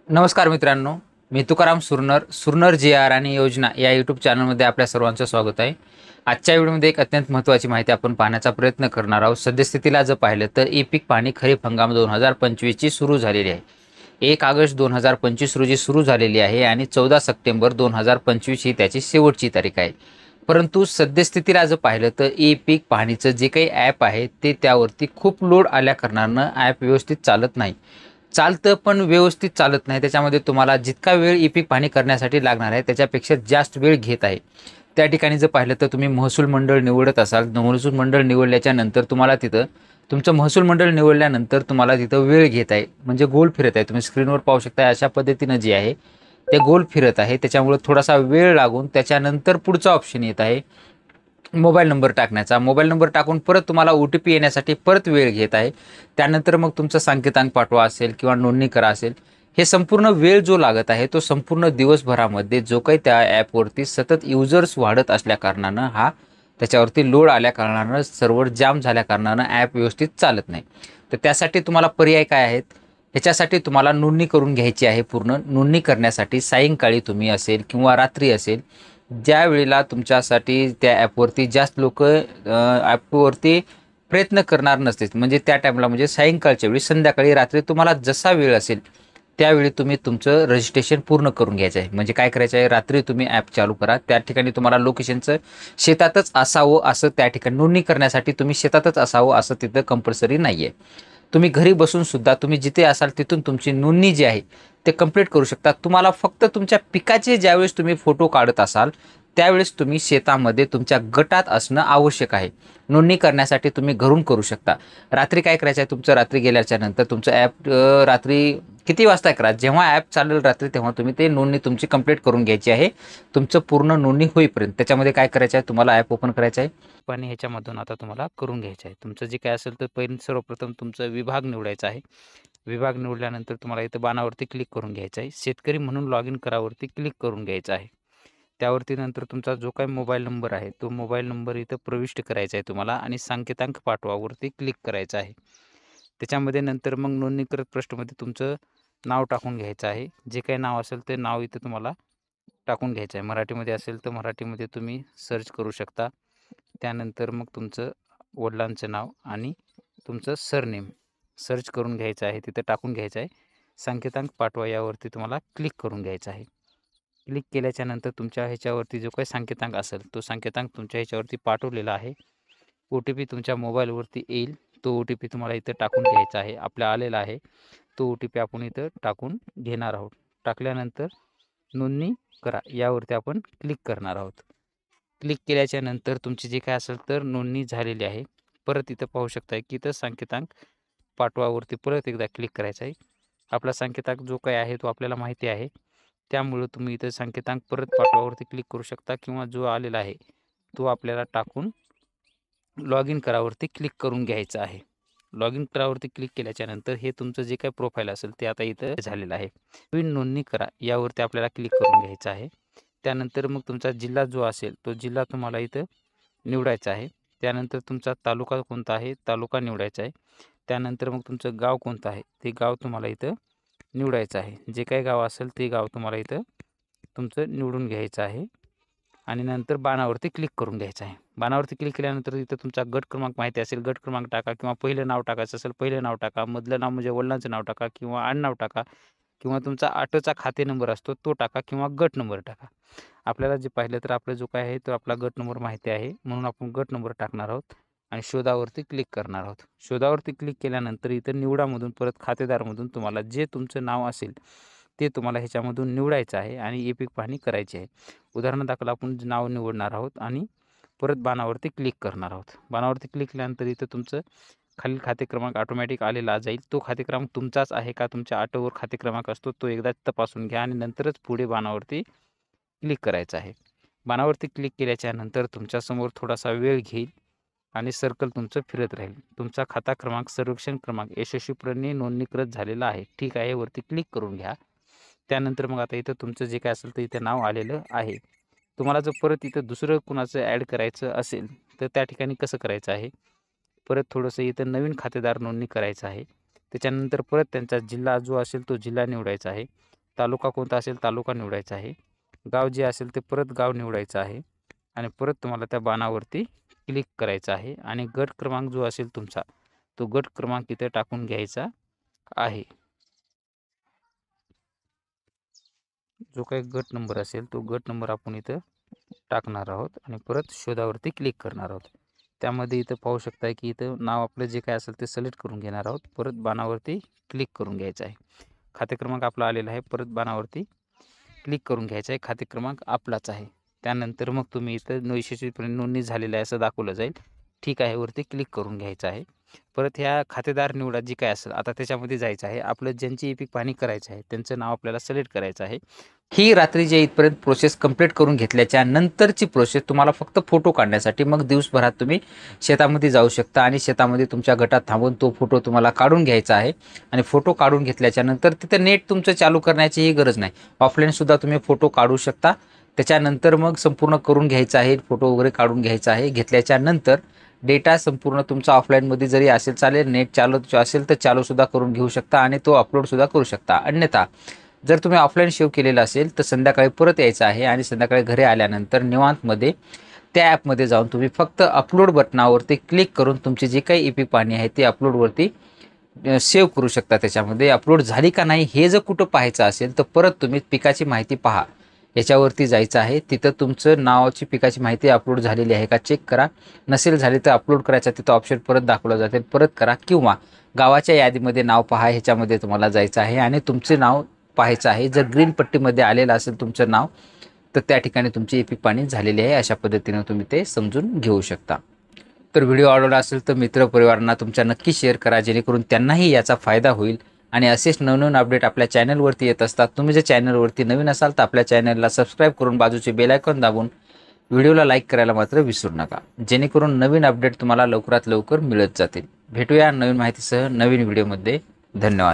नमस्कार मित्रांनो, मी तुकाराम सुरनर जी आर आणि योजना या यूट्यूब चॅनलमध्ये आपल्या सर्वांचं स्वागत आहे. आजच्या व्हिडिओमध्ये एक अत्यंत महत्त्वाची माहिती आपण पाहण्याचा प्रयत्न करणार आहोत. सद्यस्थितीला जर पाहिलं तर ई पीक पाहणी खरीप हंगाम 2025ची सुरू झालेली आहे. 1 ऑगस्ट 2025 रोजी सुरू झालेली आहे आणि 14 सप्टेंबर 2025 ही त्याची शेवटची तारीख आहे. परंतु सद्यस्थितीला जर पाहिलं तर ई पीक पाहणीचं जे काही ॲप आहे ते त्यावरती खूप लोड आल्या कारणानं ॲप व्यवस्थित चालत नाही. चालतं पण व्यवस्थित चालत नाही. त्याच्यामध्ये तुम्हाला जितका वेळ ई पीक पाहणी करण्यासाठी लागणार आहे त्याच्यापेक्षा जास्त वेळ घेत आहे. त्या ठिकाणी जर पाहिलं तर तुम्ही महसूल मंडळ निवडत असाल, महसूल मंडळ निवडल्याच्या नंतर तुम्हाला तिथं तुमचं महसूल मंडळ निवडल्यानंतर तुम्हाला तिथं वेळ घेत आहे, म्हणजे गोल फिरत आहे. तुम्ही स्क्रीनवर पाहू शकता अशा पद्धतीनं जे आहे ते गोल फिरत आहे. त्याच्यामुळे थोडासा वेळ लागून त्याच्यानंतर पुढचा ऑप्शन येत आहे मोबाईल नंबर टाकण्याचा. मोबाईल नंबर टाकून परत तुम्हाला ओ टी पी येण्यासाठी परत वेळ घेत आहे. त्यानंतर मग तुमचा संकेतांक पाठवा असेल किंवा नोंदणी करा असेल. हे संपूर्ण वेळ जो लागत आहे तो संपूर्ण दिवसभरामध्ये जो काही त्या ॲपवरती सतत युजर्स वाढत असल्या कारणानं त्याच्यावरती लोड आल्या कारणानं सर्व्हर जाम झाल्या कारणानं ॲप व्यवस्थित चालत नाही. तर त्यासाठी तुम्हाला पर्याय काय आहेत? ह्याच्यासाठी तुम्हाला नोंदणी करून घ्यायची आहे. पूर्ण नोंदणी करण्यासाठी सायंकाळी तुम्ही असेल किंवा रात्री असेल, ज्या वेळेला तुमच्यासाठी त्या ॲपवरती जास्त लोक ॲपवरती प्रयत्न करणार नसतील, म्हणजे त्या टाईमला म्हणजे सायंकाळच्या वेळी, संध्याकाळी, रात्री तुम्हाला जसा वेळ असेल त्यावेळी तुम्ही तुमचं रजिस्ट्रेशन पूर्ण करून घ्यायचं आहे. म्हणजे काय करायचं आहे, रात्री तुम्ही ॲप चालू करा. त्या ठिकाणी तुम्हाला लोकेशनचं शेतातच असावं असं, त्या ठिकाणी नोंदणी करण्यासाठी तुम्ही शेतातच असावं असं तिथं कंपल्सरी नाही आहे. तुम्ही घरी बसून सुद्धा तुम्ही जिथे असाल तिथून तुमची नोंदणी जी आहे ते कंप्लीट करू शकता. तुम्हाला फक्त तुमच्या पिकाचे ज्यावेळेस तुम्ही फोटो काढत असाल त्यावेळेस तुम्ही शेतामध्ये तुमच्या गटात असणं आवश्यक आहे. नोंदणी करण्यासाठी तुम्ही घरून करू शकता. रात्री काय करायचं आहे, तुमचं रात्री गेल्याच्या नंतर तुमचं ॲप रात्री किती वाजता करा, जेव्हा ॲप चालेल रात्री तेव्हा तुम्ही ते नोंदणी तुमची कंप्लीट करून घ्यायची आहे. तुमचं पूर्ण नोंदणी होईपर्यंत त्याच्यामध्ये काय करायचं आहे, तुम्हाला ॲप ओपन करायचं आहे आणि ह्याच्यामधून आता तुम्हाला करून घ्यायचं आहे. तुमचं जे काय असेल तर पहिलं सर्वप्रथम तुमचं विभाग निवडायचा आहे. विभाग निवडल्यानंतर तुम्हाला इथं बाणावरती क्लिक करून घ्यायचं आहे. शेतकरी म्हणून लॉग इन करावरती क्लिक करून घ्यायचं आहे. त्यावरती नंतर तुमचा जो काही मोबाईल नंबर आहे तो मोबाईल नंबर इथं प्रविष्ट करायचा आहे तुम्हाला आणि संकेतांक पाठवावरती क्लिक करायचं आहे. त्याच्यामध्ये नंतर मग नोंदणीकृत पृष्ठामध्ये तुमचं नाव टाकून घ्यायचं आहे. जे काही नाव असेल ते नाव इथं तुम्हाला टाकून घ्यायचं आहे. मराठीमध्ये असेल तर मराठीमध्ये तुम्ही सर्च करू शकता. त्यानंतर मग तुमचं वडिलांचं नाव आणि तुमचं सरनेम सर्च करून घ्यायचं आहे, तिथं टाकून घ्यायचं आहे. संकेतांक पाठवा यावरती तुम्हाला क्लिक करून घ्यायचं आहे. क्लिक केल्याच्या नंतर तुमच्या ह्याच्यावरती जो काही संकेतांक असेल तो संकेतांक तुमच्या ह्याच्यावरती पाठवलेला आहे. ओ टी पी तुमच्या मोबाईलवरती येईल. तो ओ टी पी तुम्हाला इथं टाकून घ्यायचा आहे. आपल्या आलेला आहे तो ओ टी पी आपण इथं टाकून घेणार आहोत. टाकल्यानंतर नोंदणी करा यावरती आपण क्लिक करणार आहोत. क्लिक केल्याच्या नंतर तुमची जे काय असेल तर नोंदणी झालेली आहे. परत इथं पाहू शकता की इथं संकेतांक पाठवावरती परत एकदा क्लिक करायचं आहे. आपला संकेतांक जो काही आहे तो आपल्याला माहिती आहे, त्यामुळं तुम्ही इथं संकेतांक परत पाठवावरती क्लिक करू शकता किंवा जो आलेला आहे तो आपल्याला टाकून लॉग इन करावरती क्लिक करून घ्यायचं आहे. लॉग इन करावरती क्लिक केल्याच्या नंतर हे तुमचं जे काही प्रोफाईल असेल ते आता इथं झालेलं आहे. नवीन नोंदणी करा यावरती आपल्याला क्लिक करून घ्यायचं आहे. त्यानंतर मग तुमचा जिल्हा जो असेल तो जिल्हा तुम्हाला इथं निवडायचा आहे. त्यानंतर तुमचा तालुका कोणता आहे, तालुका निवडायचा आहे. त्यानंतर मग तुमचं गाव कोणतं आहे ते गाव तुम्हाला इथं निवडायचं आहे. जे काही गाव असेल ते गाव तुम्हाला इथं तुमचं निवडून घ्यायचं आहे आणि नंतर बाणावरती क्लिक करून घ्यायचं आहे. बाणावरती क्लिक केल्यानंतर इथं तुमचा गट क्रमांक माहिती असेल, गट क्रमांक टाका किंवा पहिलं नाव टाकायचं असेल पहिलं नाव टाका, मधलं नाव म्हणजे वडिलांचं नाव टाका किंवा आडनाव टाका किंवा तुमचा ऑटोचा खाते नंबर असतो तो टाका किंवा गट नंबर टाका. आपल्याला जे पाहिलं तर आपलं जो काय आहे तो आपला गट नंबर माहिती आहे, म्हणून आपण गट नंबर टाकणार आहोत आणि शोधावरती क्लिक करणार आहोत. शोधावरती क्लिक केल्यानंतर इथं निवडामधून परत खातेदारमधून तुम्हाला जे तुमचं नाव असेल ते तुम्हाला ह्याच्यामधून निवडायचं आहे आणि ई पीक पाहणी करायची आहे. उदाहरणादाखल आपण नाव निवडणार आहोत आणि परत बाणावरती क्लिक करणार आहोत. बाणावरती क्लिक केल्यानंतर इथं तुमचं खालील खाते क्रमांक ऑटोमॅटिक आलेला जाईल. तो खाते क्रमांक तुमचाच आहे का, तुमच्या ऑटोवर खाते क्रमांक असतो तो एकदा तपासून घ्या आणि नंतरच पुढे बाणावरती क्लिक करायचं आहे. बाणावरती क्लिक केल्याच्या नंतर तुमच्यासमोर थोडासा वेळ घेईल आणि सर्कल तुमचं फिरत राहील. तुमचा खाता क्रमांक सर्वेक्षण क्रमांक यशस्वीपणे नोंदणीकृत झालेला आहे, ठीक आहे, वरती क्लिक करून घ्या. त्यानंतर मग आता इथं तुमचं जे काय असेल तर इथे नाव आलेलं आहे. तुम्हाला जर परत इथं दुसरं कुणाचं ॲड करायचं असेल तर त्या ठिकाणी कसं करायचं आहे, परत थोडंसं इथं नवीन खातेदार नोंदणी करायचं आहे. त्याच्यानंतर परत त्यांचा जिल्हा जो असेल तो जिल्हा निवडायचा आहे. तालुका कोणता असेल तालुका निवडायचा आहे. गाव जे असेल ते परत गाव निवडायचं आहे आणि परत तुम्हाला त्या बाणावरती क्लिक करायचं आहे आणि गट क्रमांक जो असेल तुमचा तो गट क्रमांक इथे टाकून घ्यायचा आहे. जो काही गट नंबर असेल तो गट नंबर आपण इथं टाकणार आहोत आणि परत शोधावरती क्लिक करणार आहोत. त्यामध्ये इथं पाहू शकता की इथं नाव आपलं जे काय असेल ते सिलेक्ट करून घेणार आहोत. परत बाणावरती क्लिक करून घ्यायचं आहे. खाते क्रमांक आपला आलेला आहे. परत बाणावरती क्लिक करून घ्यायचं आहे. खाते क्रमांक आपलाच आहे. त्यानंतर मग तुम्ही इथं यशस्वीपणे नोंदणी झालेली आहे असं दाखवलं जाईल. ठीक आहे वरती क्लिक करून घ्यायचं आहे. परत ह्या खातेदार निवडा जी काय असेल आता त्याच्यामध्ये जायचं आहे. आपलं ज्यांची ई-पीक पाहणी करायचं आहे त्यांचं नाव आपल्याला सिलेक्ट करायचं आहे. ही रात्रीच्या इथपर्यंत प्रोसेस कंप्लीट करून घेतल्याच्या नंतरची प्रोसेस तुम्हाला फक्त फोटो काढण्यासाठी मग दिवसभरात तुम्ही शेतामध्ये जाऊ शकता आणि शेतामध्ये तुमच्या गटात थांबून तो फोटो तुम्हाला काढून घ्यायचा आहे आणि फोटो काढून घेतल्याच्या नंतर तिथं नेट तुमचं चालू करण्याचीही गरज नाही. ऑफलाईनसुद्धा तुम्ही फोटो काढू शकता. त्याच्यानंतर मग संपूर्ण करून घ्यायचं आहे. फोटो वगैरे काढून घ्यायचा आहे. घेतल्याच्या नंतर डेटा संपूर्ण तुमचा ऑफलाईनमध्ये जरी असेल चालेल. नेट चालू असेल तर चालूसुद्धा करून घेऊ शकता आणि तो अपलोडसुद्धा करू शकता. अन्यथा जर तुम्ही ऑफलाईन सेव्ह केलेला असेल तर संध्याकाळी परत यायचं आहे आणि संध्याकाळी घरी आल्यानंतर निवांतमध्ये त्या ॲपमध्ये जाऊन तुम्ही फक्त अपलोड बटनावरती क्लिक करून तुमची जी काही ई-पीक पाहणी आहे ती अपलोडवरती सेव्ह करू शकता. त्याच्यामध्ये अपलोड झाली का नाही हे जर कुठं पाहायचं असेल तर परत तुम्ही पिकाची माहिती पहा याच्यावरती जायचं आहे. तिथं तुमचं नावाची पिकाची माहिती अपलोड झालेली आहे का चेक करा. नसेल झाली तर अपलोड करायचा तिथं ऑप्शन परत दाखवला जाते परत करा किंवा गावाच्या यादीमध्ये नाव पहा ह्याच्यामध्ये तुम्हाला जायचं आहे आणि तुमचे नाव पाहायचं आहे. जर ग्रीन पट्टीमध्ये आलेलं असेल तुमचं नाव तर त्या ठिकाणी तुमची ई-पीक पाहणी झालेली आहे. अशा पद्धतीने तुम्ही ते समजून घेऊ शकता. तर व्हिडिओ आवडला असेल तर मित्रपरिवारांना तुमच्या नक्की शेअर करा जेणेकरून त्यांनाही याचा फायदा होईल आणि असेच नवनवीन अपडेट आपल्या चॅनलवरती येत असतात. तुम्ही जर चॅनलवरती नवीन असाल तर आपल्या चॅनलला सबस्क्राईब करून बाजूचे बेल आयकॉन दाबून व्हिडिओला लाईक करायला मात्र विसरू नका जेणेकरून नवीन अपडेट तुम्हाला लवकरात लवकर मिळत जातील. भेटूया नवीन माहितीसह नवीन व्हिडिओमध्ये. धन्यवाद.